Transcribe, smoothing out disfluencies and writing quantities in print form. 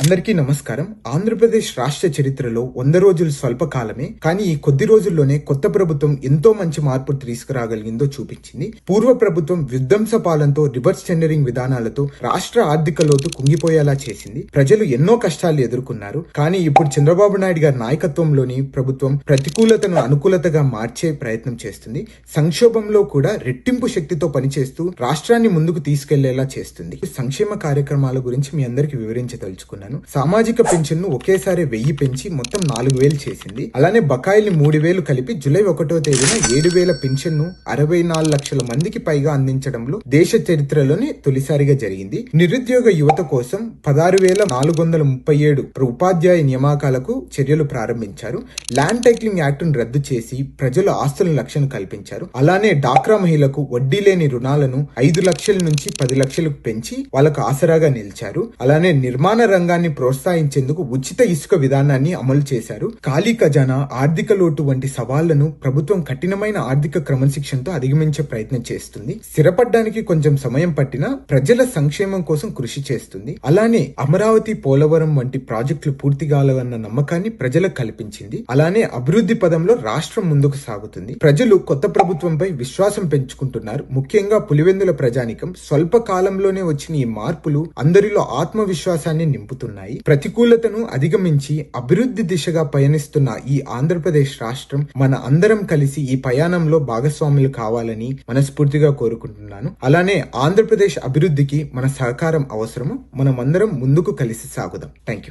అందరికీ నమస్కారం. ఆంధ్రప్రదేశ్ రాష్ట్ర చరిత్రలో 100 రోజులు స్వల్పకాలమే, కానీ ఈ కొద్ది రోజుల్లోనే కొత్త ప్రభుత్వం ఎంతో మంచి మార్పు తీసుకురాగలిగిందో చూపించింది. పూర్వ ప్రభుత్వం విధ్వంస పాలనతో, రివర్స్ టెండరింగ్ విధానాలతో రాష్ట్ర ఆర్థిక లోతు కుంగిపోయేలా చేసింది. ప్రజలు ఎన్నో కష్టాలు ఎదుర్కొన్నారు. కానీ ఇప్పుడు చంద్రబాబు నాయుడు గారి నాయకత్వంలోని ప్రభుత్వం ప్రతికూలతను అనుకూలతగా మార్చే ప్రయత్నం చేస్తుంది. సంక్షోభంలో కూడా రెట్టింపు శక్తితో పనిచేస్తూ రాష్ట్రాన్ని ముందుకు తీసుకెళ్లేలా చేస్తుంది. సంక్షేమ కార్యక్రమాల గురించి మీ అందరికీ వివరించదలుచుకున్నాను. సామాజిక పెన్షన్ ను ఒకేసారి 1000 పెంచి మొత్తం 4000 చేసింది. అలానే బకాయిల్ని 3000 కలిపి జూలై 1వ తేదీన 7000 పెన్షన్ ను 64 లక్షల మందికి పైగా అందించడంలో దేశ చరిత్రలోనే తొలిసారిగా జరిగింది. నిరుద్యోగ యువత కోసం 16,437 ఉపాధ్యాయ నియామకాలకు చర్యలు ప్రారంభించారు. ల్యాండ్ టైటిలింగ్ యాక్ట్ ను రద్దు చేసి ప్రజల ఆస్తుల రక్షణ కల్పించారు. అలానే డాక్రా మహిళలకు వడ్డీ లేని రుణాలను 5 లక్షల నుంచి 10 లక్షలకు పెంచి వాళ్ళకు ఆసరాగా నిలిచారు. అలానే నిర్మాణ రంగాన్ని ప్రోత్సహించేందుకు ఉచిత ఇసుక విధానాన్ని అమలు చేశారు. ఖాళీ ఖజానా, ఆర్థిక లోటు వంటి సవాళ్లను ప్రభుత్వం కఠినమైన ఆర్థిక క్రమశిక్షణతో అధిగమించే ప్రయత్నం చేస్తుంది. స్థిరపడడానికి కొంచెం సమయం పట్టినా ప్రజల సంక్షేమం కోసం కృషి చేస్తుంది. అలానే అమరావతి, పోలవరం వంటి ప్రాజెక్టులు పూర్తి కావాలన్న నమ్మకాన్ని ప్రజలకు కల్పించింది. అలానే అభివృద్ధి పదంలో రాష్ట్రం ముందుకు సాగుతుంది. ప్రజలు కొత్త ప్రభుత్వంపై విశ్వాసం పెంచుకుంటున్నారు. ముఖ్యంగా పులివెందుల ప్రజానికం స్వల్ప కాలంలోనే వచ్చిన ఈ మార్పులు అందరిలో ఆత్మవిశ్వాసాన్ని నింపుతున్నాయి. ప్రతికూలతను అధిగమించి అభివృద్ధి దిశగా పయనిస్తున్న ఈ ఆంధ్రప్రదేశ్ రాష్ట్రం మన అందరం కలిసి ఈ ప్రయాణంలో భాగస్వాములు కావాలని మనస్ఫూర్తిగా కోరుకుంటున్నాను. అలానే ఆంధ్రప్రదేశ్ అభివృద్ధికి మన సహకారం అవసరము. మనమందరం ముందుకు కలిసి సాగుదాం. Thank you.